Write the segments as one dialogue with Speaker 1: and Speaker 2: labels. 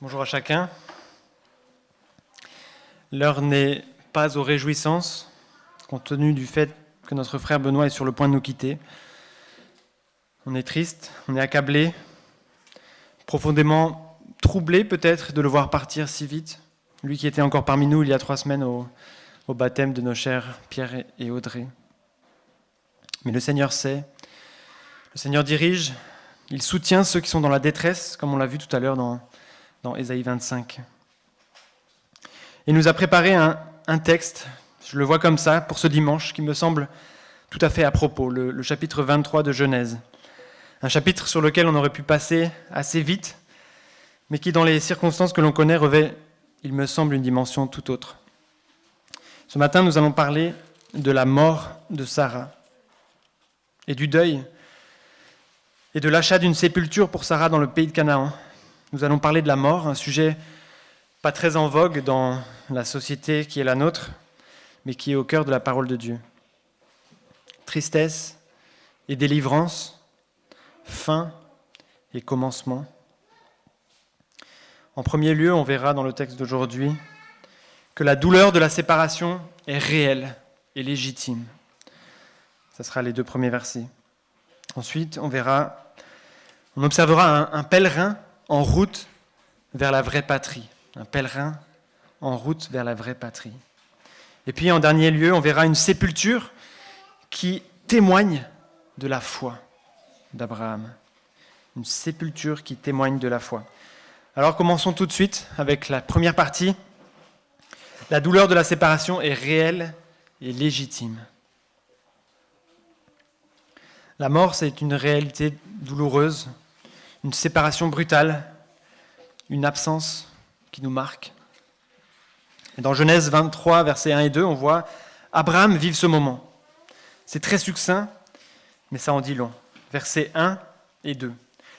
Speaker 1: Bonjour à chacun. L'heure n'est pas aux réjouissances, compte tenu du fait que notre frère Benoît est sur le point de nous quitter. On est triste, on est accablé, profondément troublé peut-être de le voir partir si vite. Lui qui était encore parmi nous il y a 3 semaines au baptême de nos chers Pierre et Audrey. Mais le Seigneur sait, le Seigneur dirige, il soutient ceux qui sont dans la détresse, comme on l'a vu tout à l'heure dans Ésaïe 25. Il nous a préparé un texte, je le vois comme ça, pour ce dimanche, qui me semble tout à fait à propos, le chapitre 23 de Genèse. Un chapitre sur lequel on aurait pu passer assez vite, mais qui, dans les circonstances que l'on connaît, revêt, il me semble, une dimension tout autre. Ce matin, nous allons parler de la mort de Sarah et du deuil et de l'achat d'une sépulture pour Sarah dans le pays de Canaan. Nous allons parler de la mort, un sujet pas très en vogue dans la société qui est la nôtre, mais qui est au cœur de la parole de Dieu. Tristesse et délivrance, fin et commencement. En premier lieu, on verra dans le texte d'aujourd'hui que la douleur de la séparation est réelle et légitime. Ce sera les 2 premiers versets. Ensuite, on observera un pèlerin en route vers la vraie patrie. Un pèlerin en route vers la vraie patrie. Et puis, en dernier lieu, on verra une sépulture qui témoigne de la foi d'Abraham. Une sépulture qui témoigne de la foi. Alors, commençons tout de suite avec la première partie. La douleur de la séparation est réelle et légitime. La mort, c'est une réalité douloureuse, une séparation brutale, une absence qui nous marque. Et dans Genèse 23, versets 1 et 2, on voit Abraham vivre ce moment. C'est très succinct, mais ça en dit long. Versets 1 et 2.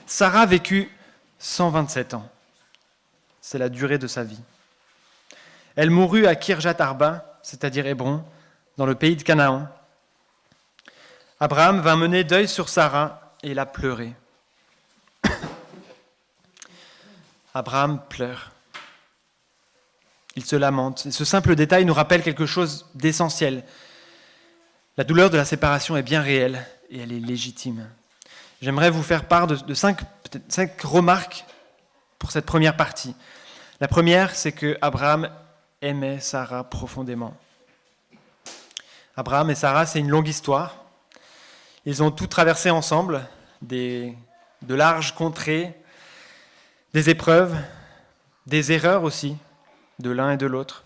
Speaker 1: Sarah vécut 127 ans. C'est la durée de sa vie. Elle mourut à Kirjat Arba, c'est-à-dire Hébron, dans le pays de Canaan. Abraham vint mener deuil sur Sarah et la pleurer. Abraham pleure. Il se lamente. Et ce simple détail nous rappelle quelque chose d'essentiel. La douleur de la séparation est bien réelle et elle est légitime. J'aimerais vous faire part de 5 remarques pour cette première partie. La première, c'est que Abraham aimait Sarah profondément. Abraham et Sarah, c'est une longue histoire. Ils ont tout traversé ensemble, de larges contrées, des épreuves, des erreurs aussi, de l'un et de l'autre,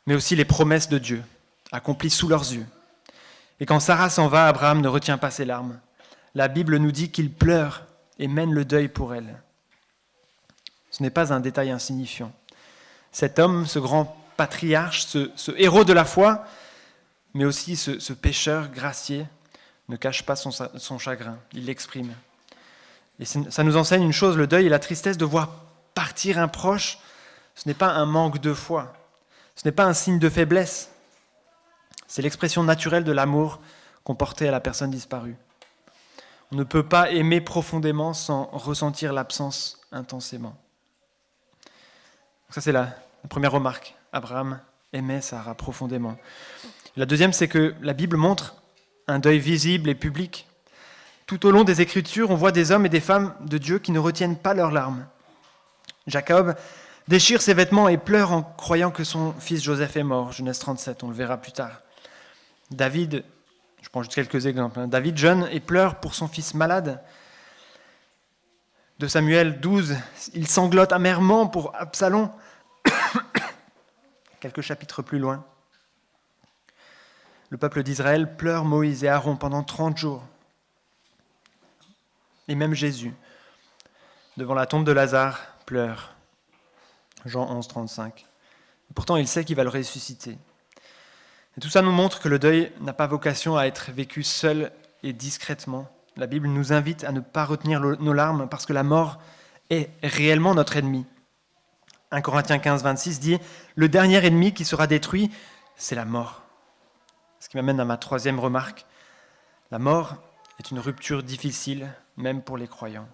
Speaker 1: mais aussi les promesses de Dieu, accomplies sous leurs yeux. Et quand Sarah s'en va, Abraham ne retient pas ses larmes. La Bible nous dit qu'il pleure et mène le deuil pour elle. Ce n'est pas un détail insignifiant. Cet homme, ce grand patriarche, ce héros de la foi, mais aussi ce pécheur gracié, ne cache pas son chagrin, il l'exprime. Et ça nous enseigne une chose, le deuil et la tristesse de voir partir un proche, ce n'est pas un manque de foi, ce n'est pas un signe de faiblesse, c'est l'expression naturelle de l'amour qu'on portait à la personne disparue. On ne peut pas aimer profondément sans ressentir l'absence intensément. Ça, c'est la première remarque. Abraham aimait Sarah profondément. La deuxième, c'est que la Bible montre un deuil visible et public. Tout au long des Écritures, on voit des hommes et des femmes de Dieu qui ne retiennent pas leurs larmes. Jacob déchire ses vêtements et pleure en croyant que son fils Joseph est mort. Genèse 37, on le verra plus tard. David, je prends juste quelques exemples. David jeûne et pleure pour son fils malade. De Samuel 12, il sanglote amèrement pour Absalom. Quelques chapitres plus loin. Le peuple d'Israël pleure Moïse et Aaron pendant 30 jours. Et même Jésus, devant la tombe de Lazare, pleure. Jean 11, 35. Et pourtant, il sait qu'il va le ressusciter. Et tout ça nous montre que le deuil n'a pas vocation à être vécu seul et discrètement. La Bible nous invite à ne pas retenir nos larmes parce que la mort est réellement notre ennemi. 1 Corinthiens 15, 26 dit « Le dernier ennemi qui sera détruit, c'est la mort ». Ce qui m'amène à ma troisième remarque. La mort est une rupture difficile, même pour les croyants.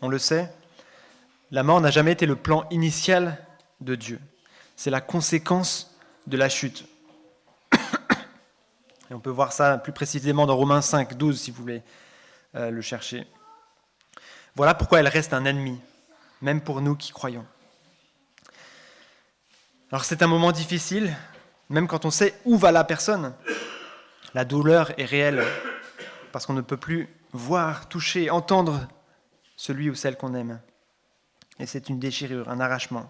Speaker 1: On le sait, la mort n'a jamais été le plan initial de Dieu. C'est la conséquence de la chute. Et on peut voir ça plus précisément dans Romains 5, 12, si vous voulez le chercher. Voilà pourquoi elle reste un ennemi, même pour nous qui croyons. Alors c'est un moment difficile, même quand on sait où va la personne. La douleur est réelle, parce qu'on ne peut plus voir, toucher, entendre celui ou celle qu'on aime. Et c'est une déchirure, un arrachement.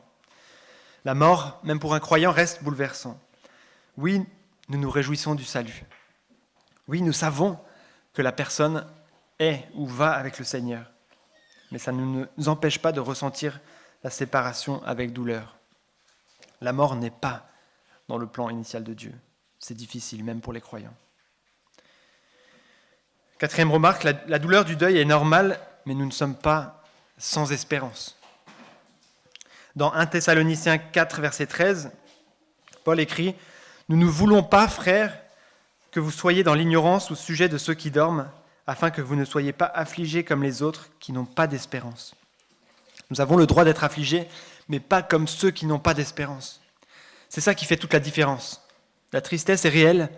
Speaker 1: La mort, même pour un croyant, reste bouleversant. Oui, nous nous réjouissons du salut. Oui, nous savons que la personne est ou va avec le Seigneur. Mais ça ne nous empêche pas de ressentir la séparation avec douleur. La mort n'est pas dans le plan initial de Dieu. C'est difficile, même pour les croyants. Quatrième remarque, la douleur du deuil est normale, mais nous ne sommes pas sans espérance. Dans 1 Thessaloniciens 4, verset 13, Paul écrit « Nous ne voulons pas, frères, que vous soyez dans l'ignorance au sujet de ceux qui dorment, afin que vous ne soyez pas affligés comme les autres qui n'ont pas d'espérance. » Nous avons le droit d'être affligés, mais pas comme ceux qui n'ont pas d'espérance. C'est ça qui fait toute la différence. La tristesse est réelle,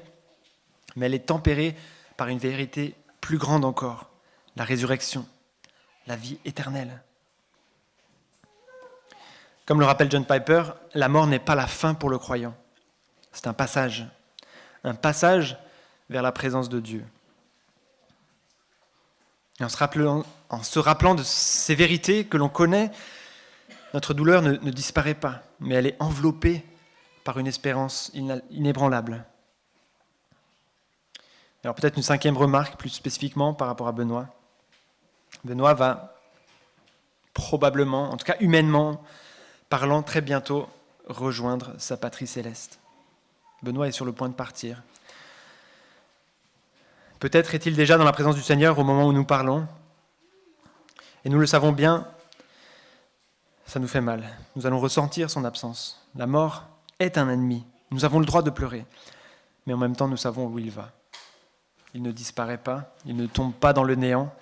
Speaker 1: mais elle est tempérée par une vérité plus grande encore, la résurrection, la vie éternelle. Comme le rappelle John Piper, la mort n'est pas la fin pour le croyant. C'est un passage vers la présence de Dieu. Et en se rappelant de ces vérités que l'on connaît, notre douleur ne disparaît pas, mais elle est enveloppée par une espérance inébranlable. Alors peut-être une cinquième remarque, plus spécifiquement par rapport à Benoît. Benoît va probablement, en tout cas humainement parlant, très bientôt rejoindre sa patrie céleste. Benoît est sur le point de partir. Peut-être est-il déjà dans la présence du Seigneur au moment où nous parlons. Et nous le savons bien, ça nous fait mal. Nous allons ressentir son absence. La mort est un ennemi. Nous avons le droit de pleurer. Mais en même temps, nous savons où il va. Il ne disparaît pas, il ne tombe pas dans le néant.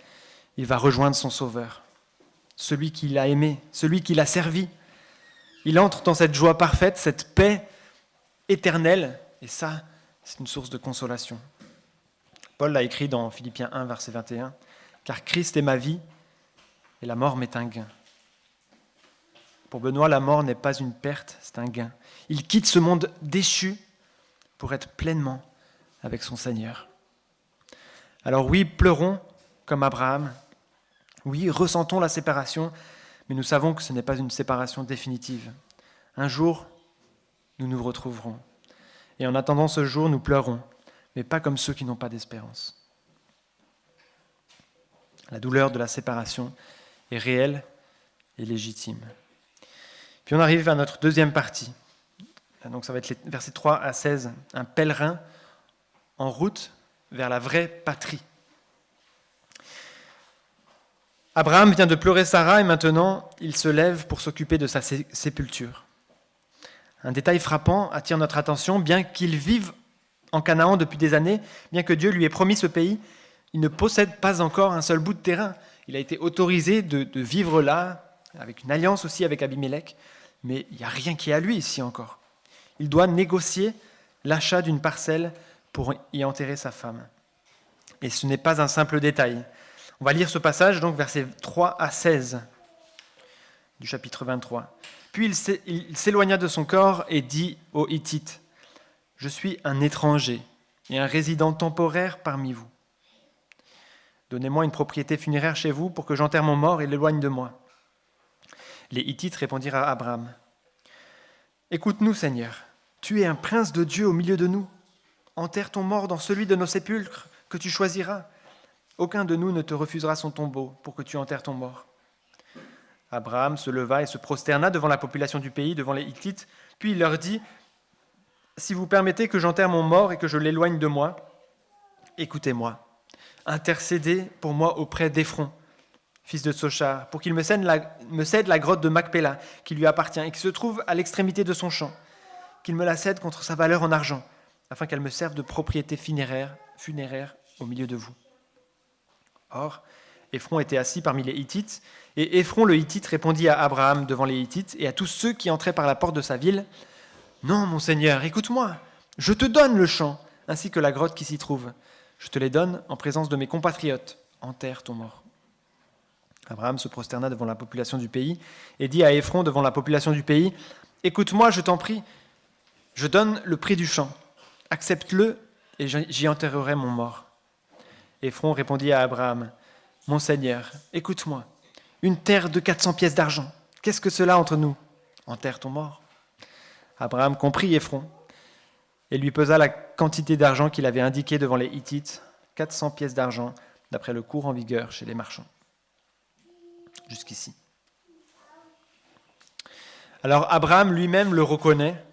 Speaker 1: Il va rejoindre son Sauveur, celui qui l'a aimé, celui qui l'a servi. Il entre dans cette joie parfaite, cette paix éternelle. Et ça, c'est une source de consolation. Paul l'a écrit dans Philippiens 1, verset 21. « Car Christ est ma vie, et la mort m'est un gain. » Pour Benoît, la mort n'est pas une perte, c'est un gain. Il quitte ce monde déchu pour être pleinement avec son Seigneur. Alors oui, pleurons comme Abraham. Oui, ressentons la séparation, mais nous savons que ce n'est pas une séparation définitive. Un jour, nous nous retrouverons. Et en attendant ce jour, nous pleurons, mais pas comme ceux qui n'ont pas d'espérance. La douleur de la séparation est réelle et légitime. Puis on arrive à notre deuxième partie. Donc ça va être les versets 3 à 16. Un pèlerin en route vers la vraie patrie. Abraham vient de pleurer Sarah et maintenant il se lève pour s'occuper de sa sépulture. Un détail frappant attire notre attention, bien qu'il vive en Canaan depuis des années, bien que Dieu lui ait promis ce pays, il ne possède pas encore un seul bout de terrain. Il a été autorisé de vivre là, avec une alliance aussi avec Abimelech, mais il n'y a rien qui est à lui ici encore. Il doit négocier l'achat d'une parcelle pour y enterrer sa femme. Et ce n'est pas un simple détail. On va lire ce passage, donc versets 3 à 16 du chapitre 23. Puis il s'éloigna de son corps et dit aux Hittites, « Je suis un étranger et un résident temporaire parmi vous. Donnez-moi une propriété funéraire chez vous pour que j'enterre mon mort et l'éloigne de moi. » Les Hittites répondirent à Abraham, « Écoute-nous, Seigneur, tu es un prince de Dieu au milieu de nous. Enterre ton mort dans celui de nos sépulcres que tu choisiras. Aucun de nous ne te refusera son tombeau pour que tu enterres ton mort. » Abraham se leva et se prosterna devant la population du pays, devant les Hittites, puis il leur dit, « Si vous permettez que j'enterre mon mort et que je l'éloigne de moi, écoutez-moi, intercédez pour moi auprès d'Éphron, fils de Tsochar, pour qu'il me cède la grotte de Macpéla, qui lui appartient et qui se trouve à l'extrémité de son champ, qu'il me la cède contre sa valeur en argent, afin qu'elle me serve de propriété funéraire au milieu de vous. » Or, Éphron était assis parmi les Hittites, et Éphron le Hittite répondit à Abraham devant les Hittites et à tous ceux qui entraient par la porte de sa ville, « Non, mon Seigneur, écoute-moi, je te donne le champ, ainsi que la grotte qui s'y trouve. Je te les donne en présence de mes compatriotes. Enterre ton mort. » Abraham se prosterna devant la population du pays et dit à Éphron devant la population du pays, « Écoute-moi, je t'en prie, je donne le prix du champ. Accepte-le et j'y enterrerai mon mort. » Éphron répondit à Abraham, « Mon Seigneur, écoute-moi, une terre de 400 pièces d'argent, qu'est-ce que cela entre nous? Enterre ton mort. » Abraham comprit Éphron et lui pesa la quantité d'argent qu'il avait indiquée devant les Hittites, 400 pièces d'argent, d'après le cours en vigueur chez les marchands. Jusqu'ici. Alors Abraham lui-même le reconnaît,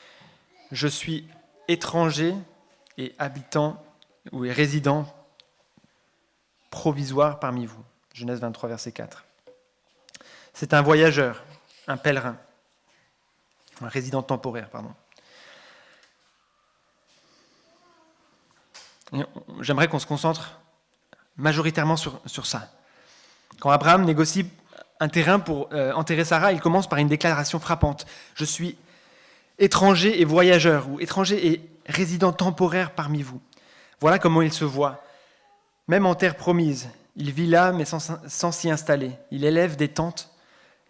Speaker 1: « Je suis étranger et habitant ou résident provisoire parmi vous. » Genèse 23, verset 4. C'est un voyageur, un pèlerin, un résident temporaire, pardon. Et j'aimerais qu'on se concentre majoritairement sur ça. Quand Abraham négocie un terrain pour enterrer Sarah, il commence par une déclaration frappante. « Je suis étranger et voyageur, ou étranger et résident temporaire parmi vous. » Voilà comment il se voit. Même en terre promise, il vit là, mais sans s'y installer. Il élève des tentes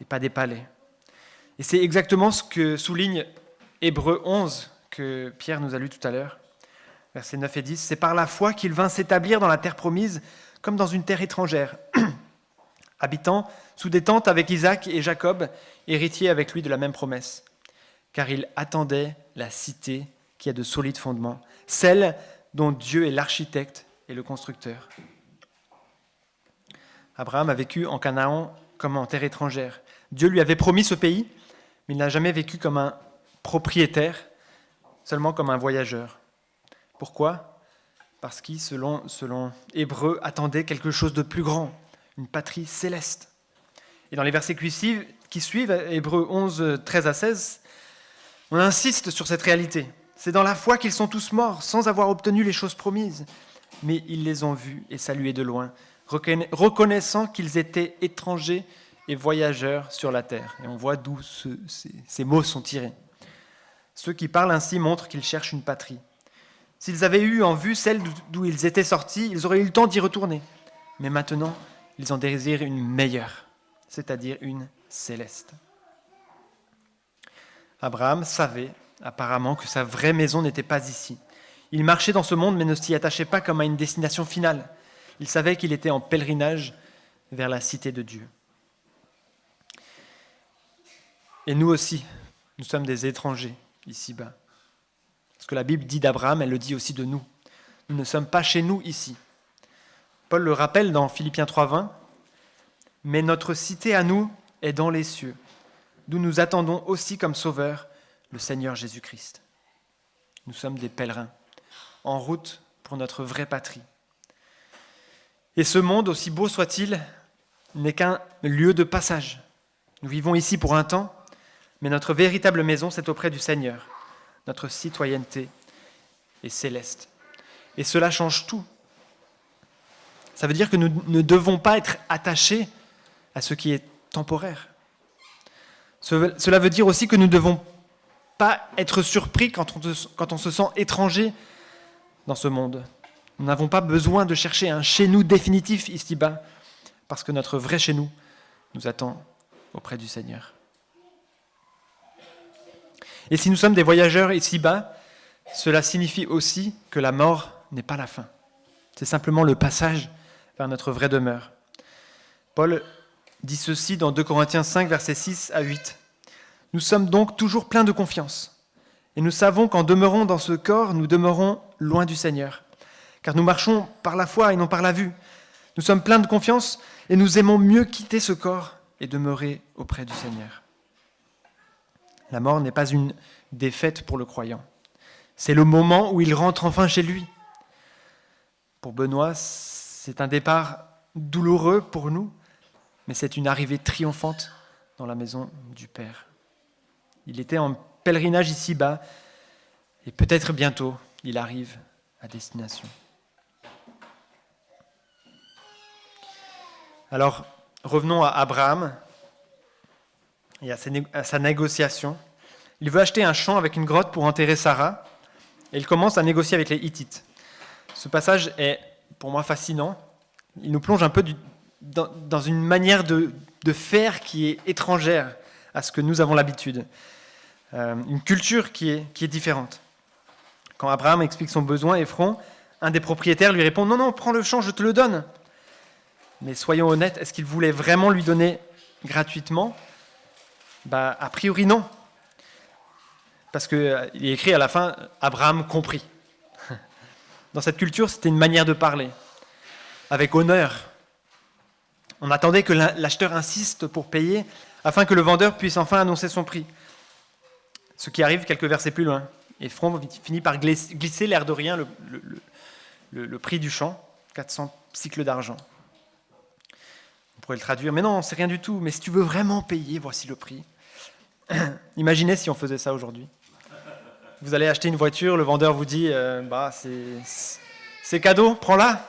Speaker 1: et pas des palais. Et c'est exactement ce que souligne Hébreux 11, que Pierre nous a lu tout à l'heure, versets 9 et 10. « C'est par la foi qu'il vint s'établir dans la terre promise, comme dans une terre étrangère, habitant sous des tentes avec Isaac et Jacob, héritiers avec lui de la même promesse. Car il attendait la cité qui a de solides fondements, celle dont Dieu est l'architecte et le constructeur. » Abraham a vécu en Canaan comme en terre étrangère. Dieu lui avait promis ce pays, mais il n'a jamais vécu comme un propriétaire, seulement comme un voyageur. Pourquoi ? Parce qu'il, selon Hébreux, attendait quelque chose de plus grand, une patrie céleste. Et dans les versets qui suivent, Hébreux 11, 13 à 16, on insiste sur cette réalité. C'est dans la foi qu'ils sont tous morts, sans avoir obtenu les choses promises. Mais ils les ont vus et salués de loin, reconnaissant qu'ils étaient étrangers et voyageurs sur la terre. Et on voit d'où ces mots sont tirés. Ceux qui parlent ainsi montrent qu'ils cherchent une patrie. S'ils avaient eu en vue celle d'où ils étaient sortis, ils auraient eu le temps d'y retourner. Mais maintenant, ils en désirent une meilleure, c'est-à-dire une céleste. Abraham savait apparemment que sa vraie maison n'était pas ici. Il marchait dans ce monde mais ne s'y attachait pas comme à une destination finale. Il savait qu'il était en pèlerinage vers la cité de Dieu. Et nous aussi, nous sommes des étrangers ici-bas. Ce que la Bible dit d'Abraham, elle le dit aussi de nous. Nous ne sommes pas chez nous ici. Paul le rappelle dans Philippiens 3,20, « Mais notre cité à nous est dans les cieux, d'où nous attendons aussi comme sauveur le Seigneur Jésus-Christ. » Nous sommes des pèlerins, en route pour notre vraie patrie. Et ce monde, aussi beau soit-il, n'est qu'un lieu de passage. Nous vivons ici pour un temps, mais notre véritable maison, c'est auprès du Seigneur. Notre citoyenneté est céleste. Et cela change tout. Ça veut dire que nous ne devons pas être attachés à ce qui est temporaire. Cela veut dire aussi que nous ne devons pas être surpris quand on se sent étranger dans ce monde. Nous n'avons pas besoin de chercher un chez-nous définitif ici-bas, parce que notre vrai chez-nous nous attend auprès du Seigneur. Et si nous sommes des voyageurs ici-bas, cela signifie aussi que la mort n'est pas la fin. C'est simplement le passage vers notre vraie demeure. Paul dit ceci dans 2 Corinthiens 5, versets 6 à 8. « Nous sommes donc toujours pleins de confiance, et nous savons qu'en demeurant dans ce corps, nous demeurons loin du Seigneur, car nous marchons par la foi et non par la vue. Nous sommes pleins de confiance, et nous aimons mieux quitter ce corps et demeurer auprès du Seigneur. » La mort n'est pas une défaite pour le croyant. C'est le moment où il rentre enfin chez lui. Pour Benoît, c'est un départ douloureux pour nous, mais c'est une arrivée triomphante dans la maison du Père. Il était en pèlerinage ici-bas, et peut-être bientôt, il arrive à destination. Alors, revenons à Abraham et à sa négociation. Il veut acheter un champ avec une grotte pour enterrer Sarah, et il commence à négocier avec les Hittites. Ce passage est, pour moi, fascinant. Il nous plonge un peu dans une manière de faire qui est étrangère à ce que nous avons l'habitude. Une culture qui est différente. Quand Abraham explique son besoin, Ephron, un des propriétaires, lui répond « Non, non, prends le champ, je te le donne ». Mais soyons honnêtes, est-ce qu'il voulait vraiment lui donner gratuitement ? A priori non. Parce qu'il est écrit à la fin « Abraham comprit ». Dans cette culture, c'était une manière de parler, avec honneur. On attendait que l'acheteur insiste pour payer, afin que le vendeur puisse enfin annoncer son prix. Ce qui arrive quelques versets plus loin. Ephron finit par glisser l'air de rien le prix du champ, 400 cycles d'argent. On pourrait le traduire, mais non, c'est rien du tout, mais si tu veux vraiment payer, voici le prix. Imaginez si on faisait ça aujourd'hui. Vous allez acheter une voiture, le vendeur vous dit c'est cadeau, prends-la,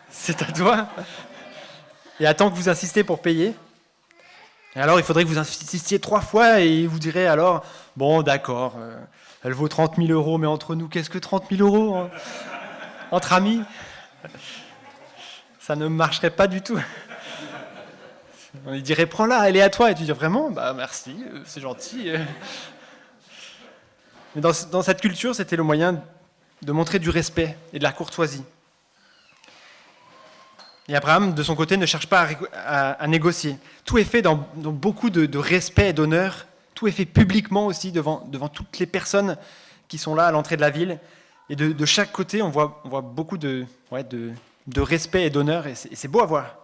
Speaker 1: c'est à toi. Et attend que vous insistez pour payer. Et alors il faudrait que vous insistiez 3 fois et il vous dirait alors bon d'accord, elle vaut 30 000 euros, mais entre nous, qu'est-ce que 30 000 euros hein entre amis? Ça ne marcherait pas du tout. On lui dirait prends-la, elle est à toi, et tu dis vraiment merci, c'est gentil. Mais dans cette culture, c'était le moyen de montrer du respect et de la courtoisie. Et Abraham, de son côté, ne cherche pas à négocier. Tout est fait dans beaucoup de respect et d'honneur. Tout est fait publiquement aussi, devant toutes les personnes qui sont là à l'entrée de la ville. Et de chaque côté, on voit beaucoup de respect et d'honneur, et c'est beau à voir.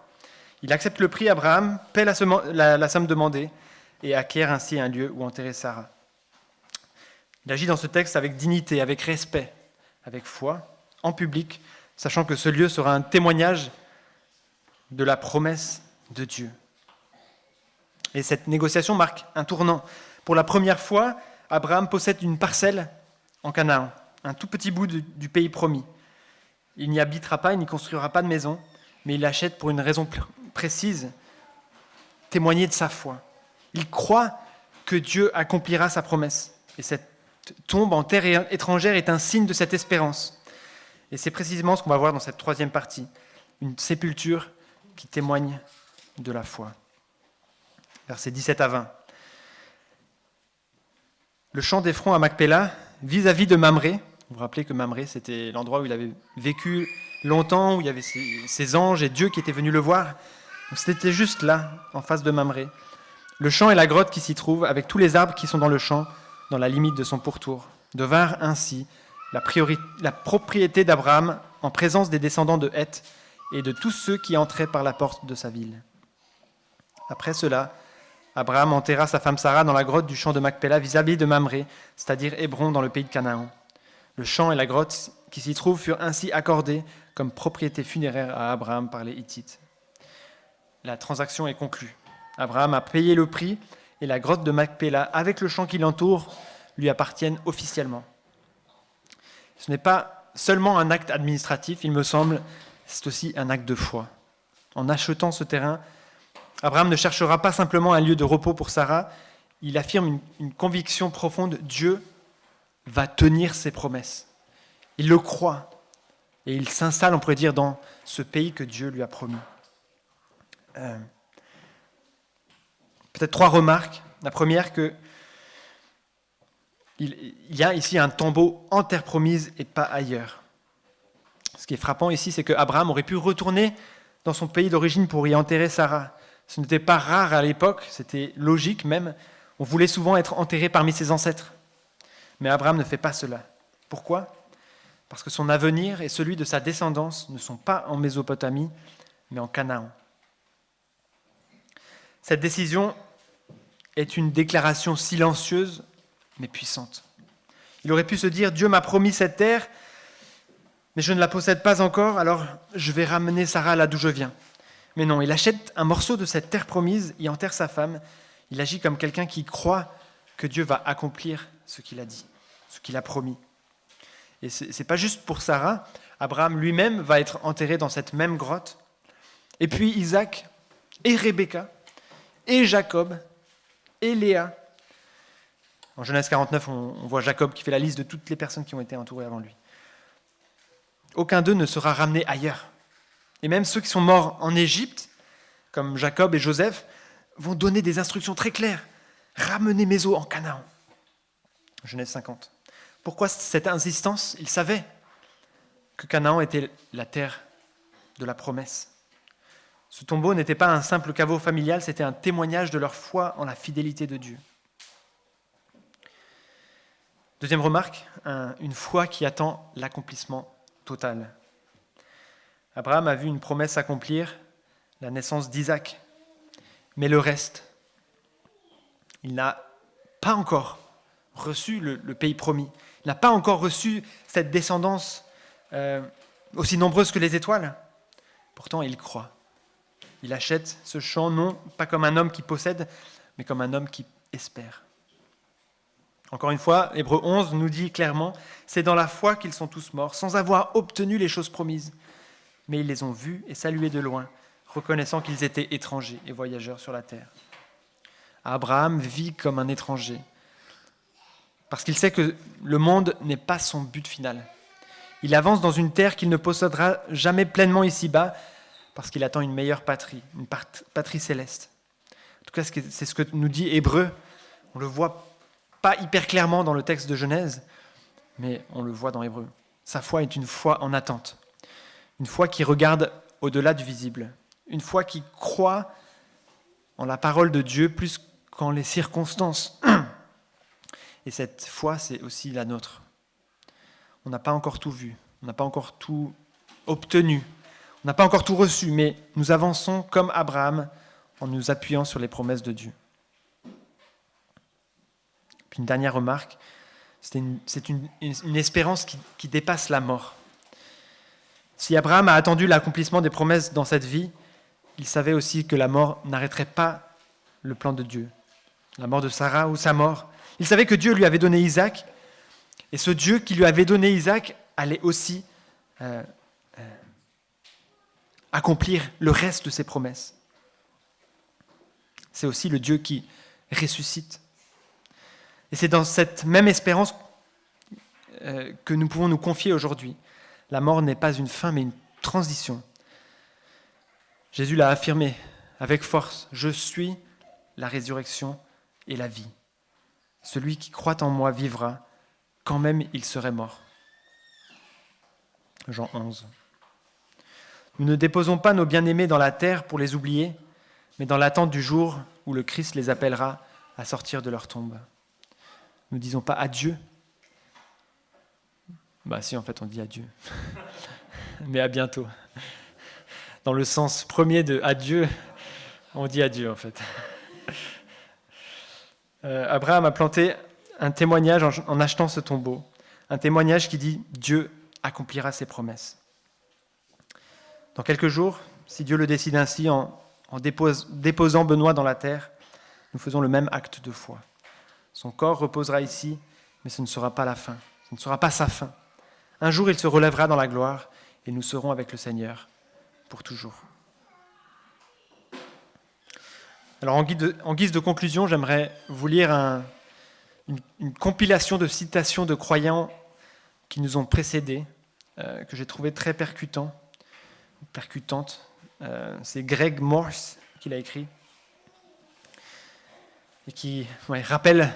Speaker 1: Il accepte le prix, Abraham, paie la somme demandée, et acquiert ainsi un lieu où enterrer Sarah. Il agit dans ce texte avec dignité, avec respect, avec foi, en public, sachant que ce lieu sera un témoignage de la promesse de Dieu. Et cette négociation marque un tournant. Pour la première fois, Abraham possède une parcelle en Canaan, un tout petit bout du pays promis. Il n'y habitera pas, il n'y construira pas de maison, mais il l'achète pour une raison précise, témoigner de sa foi. Il croit que Dieu accomplira sa promesse. Et cette tombe en terre étrangère est un signe de cette espérance. Et c'est précisément ce qu'on va voir dans cette 3e partie, une sépulture qui témoigne de la foi. Versets 17 à 20. Le champ d'Ephron à Macpéla, vis-à-vis de Mamré. Vous vous rappelez que Mamré, c'était l'endroit où il avait vécu longtemps, où il y avait ses anges et Dieu qui était venu le voir. Donc c'était juste là, en face de Mamré. Le champ et la grotte qui s'y trouvent, avec tous les arbres qui sont dans le champ, dans la limite de son pourtour, devinrent ainsi la propriété d'Abraham en présence des descendants de Heth et de tous ceux qui entraient par la porte de sa ville. Après cela, Abraham enterra sa femme Sarah dans la grotte du champ de Macpéla vis-à-vis de Mamré, c'est-à-dire Hébron dans le pays de Canaan. Le champ et la grotte qui s'y trouvent furent ainsi accordés comme propriété funéraire à Abraham par les Hittites. La transaction est conclue. Abraham a payé le prix et la grotte de Macpéla, avec le champ qui l'entoure, lui appartiennent officiellement. Ce n'est pas seulement un acte administratif, il me semble, c'est aussi un acte de foi. En achetant ce terrain, Abraham ne cherchera pas simplement un lieu de repos pour Sarah, il affirme une conviction profonde, Dieu va tenir ses promesses. Il le croit et il s'installe, on pourrait dire, dans ce pays que Dieu lui a promis. Peut-être 3 remarques. La première, qu'il y a ici un tombeau en terre promise et pas ailleurs. Ce qui est frappant ici, c'est qu'Abraham aurait pu retourner dans son pays d'origine pour y enterrer Sarah. Ce n'était pas rare à l'époque, c'était logique même. On voulait souvent être enterré parmi ses ancêtres. Mais Abraham ne fait pas cela. Pourquoi ? Parce que son avenir et celui de sa descendance ne sont pas en Mésopotamie, mais en Canaan. Cette décision est une déclaration silencieuse, mais puissante. Il aurait pu se dire, Dieu m'a promis cette terre, mais je ne la possède pas encore, alors je vais ramener Sarah là d'où je viens. Mais non, il achète un morceau de cette terre promise, y enterre sa femme, il agit comme quelqu'un qui croit que Dieu va accomplir ce qu'il a dit, ce qu'il a promis. Et ce n'est pas juste pour Sarah, Abraham lui-même va être enterré dans cette même grotte. Et puis Isaac et Rebecca, et Jacob, et Léa. En Genèse 49, on voit Jacob qui fait la liste de toutes les personnes qui ont été entourées avant lui. Aucun d'eux ne sera ramené ailleurs. Et même ceux qui sont morts en Égypte, comme Jacob et Joseph, vont donner des instructions très claires. Ramenez mes os en Canaan. Genèse 50. Pourquoi cette insistance ? Ils savaient que Canaan était la terre de la promesse. Ce tombeau n'était pas un simple caveau familial, c'était un témoignage de leur foi en la fidélité de Dieu. Deuxième remarque, une foi qui attend l'accomplissement total. Abraham a vu une promesse s'accomplir, la naissance d'Isaac, mais le reste, il n'a pas encore reçu le pays promis. Il n'a pas encore reçu cette descendance aussi nombreuse que les étoiles. Pourtant, il croit. Il achète ce champ, non pas comme un homme qui possède, mais comme un homme qui espère. Encore une fois, Hébreux 11 nous dit clairement, c'est dans la foi qu'ils sont tous morts, sans avoir obtenu les choses promises. Mais ils les ont vus et salués de loin, reconnaissant qu'ils étaient étrangers et voyageurs sur la terre. Abraham vit comme un étranger, parce qu'il sait que le monde n'est pas son but final. Il avance dans une terre qu'il ne possédera jamais pleinement ici-bas, parce qu'il attend une meilleure patrie, une patrie céleste. En tout cas, c'est ce que nous dit Hébreux. On le voit pas hyper clairement dans le texte de Genèse, mais on le voit dans Hébreux. Sa foi est une foi en attente, une foi qui regarde au-delà du visible, une foi qui croit en la parole de Dieu plus qu'en les circonstances. Et cette foi, c'est aussi la nôtre. On n'a pas encore tout vu, on n'a pas encore tout obtenu, on n'a pas encore tout reçu, mais nous avançons comme Abraham en nous appuyant sur les promesses de Dieu. Puis une dernière remarque, c'est une espérance qui dépasse la mort. Si Abraham a attendu l'accomplissement des promesses dans cette vie, il savait aussi que la mort n'arrêterait pas le plan de Dieu. La mort de Sarah ou sa mort. Il savait que Dieu lui avait donné Isaac, et ce Dieu qui lui avait donné Isaac allait aussi accomplir le reste de ses promesses. C'est aussi le Dieu qui ressuscite. Et c'est dans cette même espérance que nous pouvons nous confier aujourd'hui. La mort n'est pas une fin, mais une transition. Jésus l'a affirmé avec force, « Je suis la résurrection et la vie. Celui qui croit en moi vivra, quand même il serait mort. » Jean 11. Nous ne déposons pas nos bien-aimés dans la terre pour les oublier, mais dans l'attente du jour où le Christ les appellera à sortir de leur tombe. Nous ne disons pas adieu. Si, en fait, on dit adieu. Mais à bientôt. Dans le sens premier de adieu, on dit adieu, en fait. Abraham a planté un témoignage en achetant ce tombeau. Un témoignage qui dit « Dieu accomplira ses promesses ». Dans quelques jours, si Dieu le décide ainsi, en déposant Benoît dans la terre, nous faisons le même acte de foi. Son corps reposera ici, mais ce ne sera pas la fin. Ce ne sera pas sa fin. Un jour, il se relèvera dans la gloire et nous serons avec le Seigneur pour toujours. Alors, en guise de conclusion, j'aimerais vous lire une compilation de citations de croyants qui nous ont précédés, que j'ai trouvé très percutantes. C'est Greg Morse qui l'a écrit et qui rappelle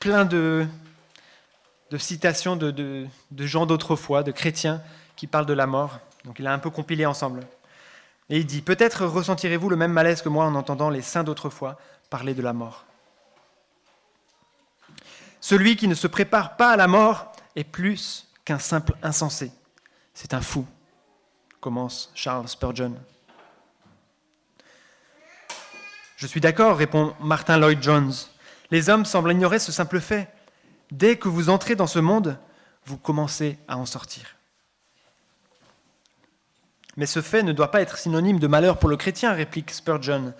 Speaker 1: plein de citations de gens d'autrefois, de chrétiens qui parlent de la mort. Donc il a un peu compilé ensemble. Et il dit « Peut-être ressentirez-vous le même malaise que moi en entendant les saints d'autrefois parler de la mort. Celui qui ne se prépare pas à la mort est plus qu'un simple insensé. C'est un fou », commence Charles Spurgeon. « Je suis d'accord, répond Martin Lloyd-Jones. Les hommes semblent ignorer ce simple fait. Dès que vous entrez dans ce monde, vous commencez à en sortir. Mais ce fait ne doit pas être synonyme de malheur pour le chrétien, réplique Spurgeon.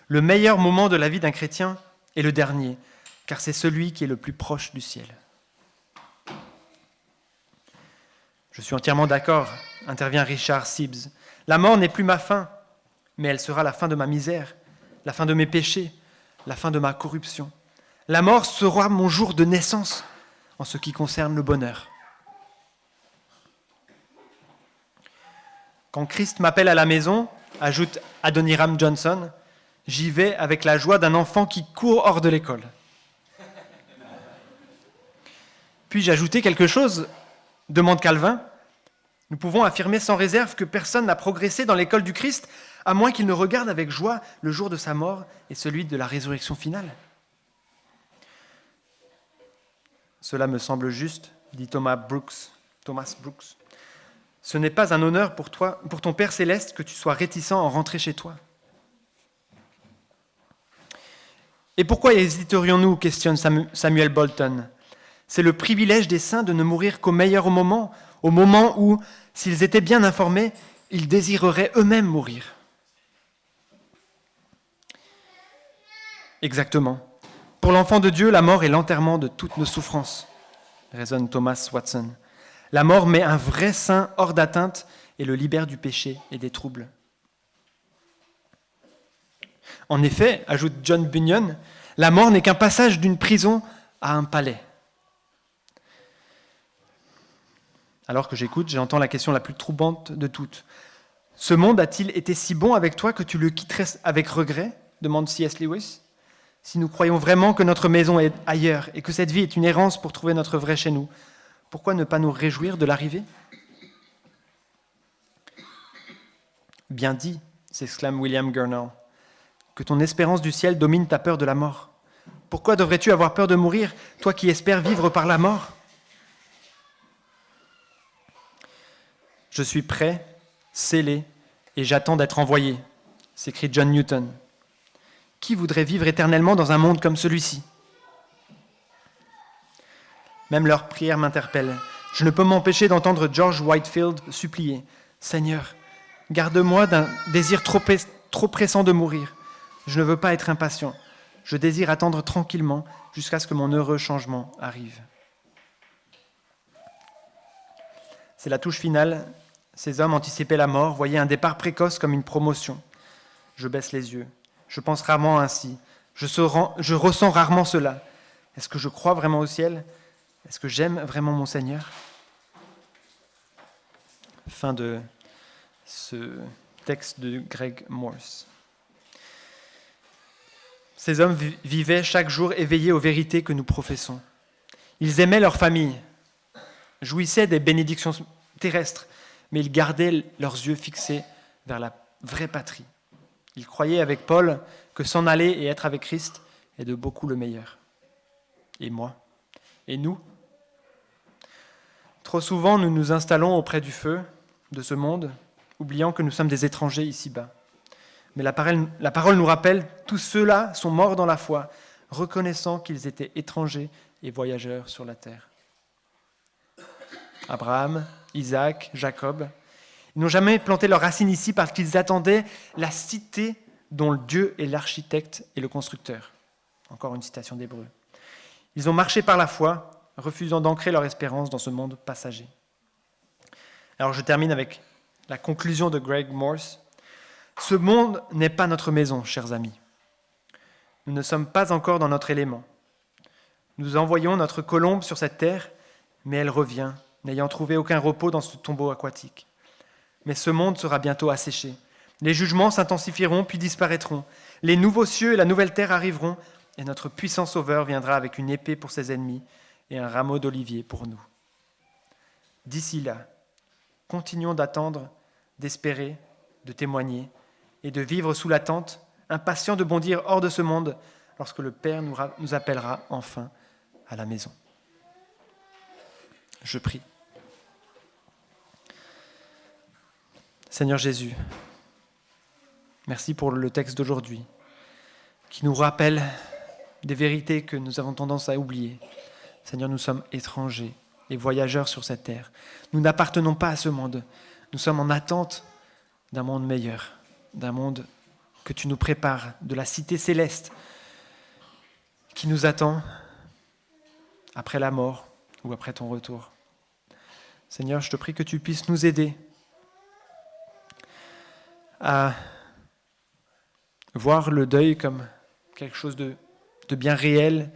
Speaker 1: Le meilleur moment de la vie d'un chrétien est le dernier, car c'est celui qui est le plus proche du ciel. Je suis entièrement d'accord, intervient Richard Sibbes. La mort n'est plus ma fin, mais elle sera la fin de ma misère, la fin de mes péchés, la fin de ma corruption. La mort sera mon jour de naissance en ce qui concerne le bonheur. Quand Christ m'appelle à la maison, ajoute Adoniram Johnson, j'y vais avec la joie d'un enfant qui court hors de l'école. Puis-je ajouter quelque chose ? Demande Calvin. Nous pouvons affirmer sans réserve que personne n'a progressé dans l'école du Christ, à moins qu'il ne regarde avec joie le jour de sa mort et celui de la résurrection finale. Cela me semble juste, dit Thomas Brooks. Ce n'est pas un honneur pour toi, pour ton Père céleste, que tu sois réticent en rentrer chez toi. Et pourquoi hésiterions-nous ? Questionne Samuel Bolton. C'est le privilège des saints de ne mourir qu'au meilleur moment où, s'ils étaient bien informés, ils désireraient eux-mêmes mourir. Exactement. Pour l'enfant de Dieu, la mort est l'enterrement de toutes nos souffrances, raisonne Thomas Watson. La mort met un vrai saint hors d'atteinte et le libère du péché et des troubles. En effet, ajoute John Bunyan, la mort n'est qu'un passage d'une prison à un palais. Alors que j'écoute, j'entends la question la plus troublante de toutes. Ce monde a-t-il été si bon avec toi que tu le quitterais avec regret ? Demande C.S. Lewis. Si nous croyons vraiment que notre maison est ailleurs et que cette vie est une errance pour trouver notre vrai chez nous, pourquoi ne pas nous réjouir de l'arrivée ? Bien dit, s'exclame William Gurnall, que ton espérance du ciel domine ta peur de la mort. Pourquoi devrais-tu avoir peur de mourir, toi qui espères vivre par la mort ? Je suis prêt, scellé, et j'attends d'être envoyé, s'écrie John Newton. Qui voudrait vivre éternellement dans un monde comme celui-ci ? Même leur prière m'interpelle. Je ne peux m'empêcher d'entendre George Whitefield supplier « Seigneur, garde-moi d'un désir trop pressant de mourir. Je ne veux pas être impatient. Je désire attendre tranquillement jusqu'à ce que mon heureux changement arrive. » C'est la touche finale. Ces hommes anticipaient la mort, voyaient un départ précoce comme une promotion. Je baisse les yeux. Je pense rarement ainsi. Je ressens rarement cela. Est-ce que je crois vraiment au ciel ? Est-ce que j'aime vraiment mon Seigneur ? Fin de ce texte de Greg Morse. Ces hommes vivaient chaque jour éveillés aux vérités que nous professons. Ils aimaient leur famille, jouissaient des bénédictions terrestres, mais ils gardaient leurs yeux fixés vers la vraie patrie. Ils croyaient avec Paul que s'en aller et être avec Christ est de beaucoup le meilleur. Et moi ? Et nous ? Trop souvent, nous nous installons auprès du feu de ce monde, oubliant que nous sommes des étrangers ici-bas. Mais la parole nous rappelle, tous ceux-là sont morts dans la foi, reconnaissant qu'ils étaient étrangers et voyageurs sur la terre. Abraham, Isaac, Jacob, ils n'ont jamais planté leurs racines ici parce qu'ils attendaient la cité dont Dieu est l'architecte et le constructeur. Encore une citation d'Hébreux. Ils ont marché par la foi, refusant d'ancrer leur espérance dans ce monde passager. Alors je termine avec la conclusion de Greg Morse. Ce monde n'est pas notre maison, chers amis. Nous ne sommes pas encore dans notre élément. Nous envoyons notre colombe sur cette terre, mais elle revient, n'ayant trouvé aucun repos dans ce tombeau aquatique. Mais ce monde sera bientôt asséché. Les jugements s'intensifieront puis disparaîtront. Les nouveaux cieux et la nouvelle terre arriveront, et notre puissant Sauveur viendra avec une épée pour ses ennemis et un rameau d'olivier pour nous. D'ici là, continuons d'attendre, d'espérer, de témoigner et de vivre sous l'attente, impatients de bondir hors de ce monde lorsque le Père nous appellera enfin à la maison. Je prie. Seigneur Jésus, merci pour le texte d'aujourd'hui qui nous rappelle des vérités que nous avons tendance à oublier. Seigneur, nous sommes étrangers et voyageurs sur cette terre. Nous n'appartenons pas à ce monde. Nous sommes en attente d'un monde meilleur, d'un monde que tu nous prépares, de la cité céleste qui nous attend après la mort ou après ton retour. Seigneur, je te prie que tu puisses nous aider à voir le deuil comme quelque chose de bien réel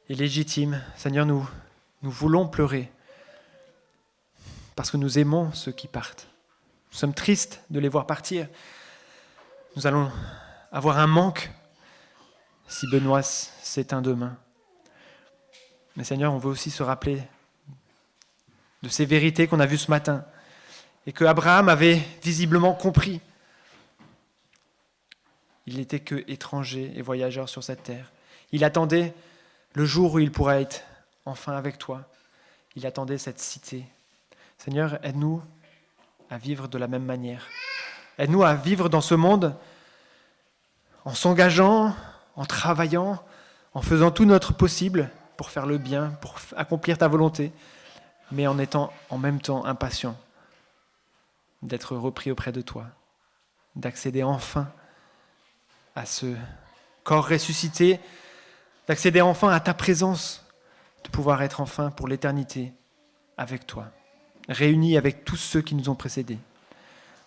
Speaker 1: et légitime. Seigneur, nous voulons pleurer parce que nous aimons ceux qui partent. Nous sommes tristes de les voir partir. Nous allons avoir un manque si Benoît s'éteint demain. Mais Seigneur, on veut aussi se rappeler de ces vérités qu'on a vues ce matin et que Abraham avait visiblement compris. Il n'était que étranger et voyageur sur cette terre. Il attendait le jour où il pourra être enfin avec toi. Il attendait cette cité. Seigneur, aide-nous à vivre de la même manière. Aide-nous à vivre dans ce monde en s'engageant, en travaillant, en faisant tout notre possible pour faire le bien, pour accomplir ta volonté, mais en étant en même temps impatient d'être repris auprès de toi, d'accéder enfin à ce corps ressuscité, d'accéder enfin à ta présence, de pouvoir être enfin pour l'éternité avec toi, réunis avec tous ceux qui nous ont précédés.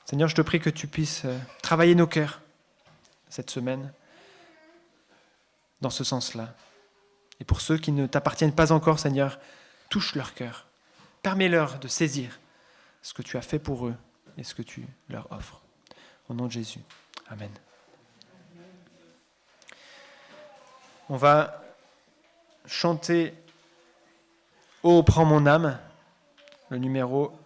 Speaker 1: Seigneur, je te prie que tu puisses travailler nos cœurs cette semaine dans ce sens-là. Et pour ceux qui ne t'appartiennent pas encore, Seigneur, touche leur cœur. Permets-leur de saisir ce que tu as fait pour eux et ce que tu leur offres. Au nom de Jésus. Amen. On va chanter « Oh, prends mon âme », le numéro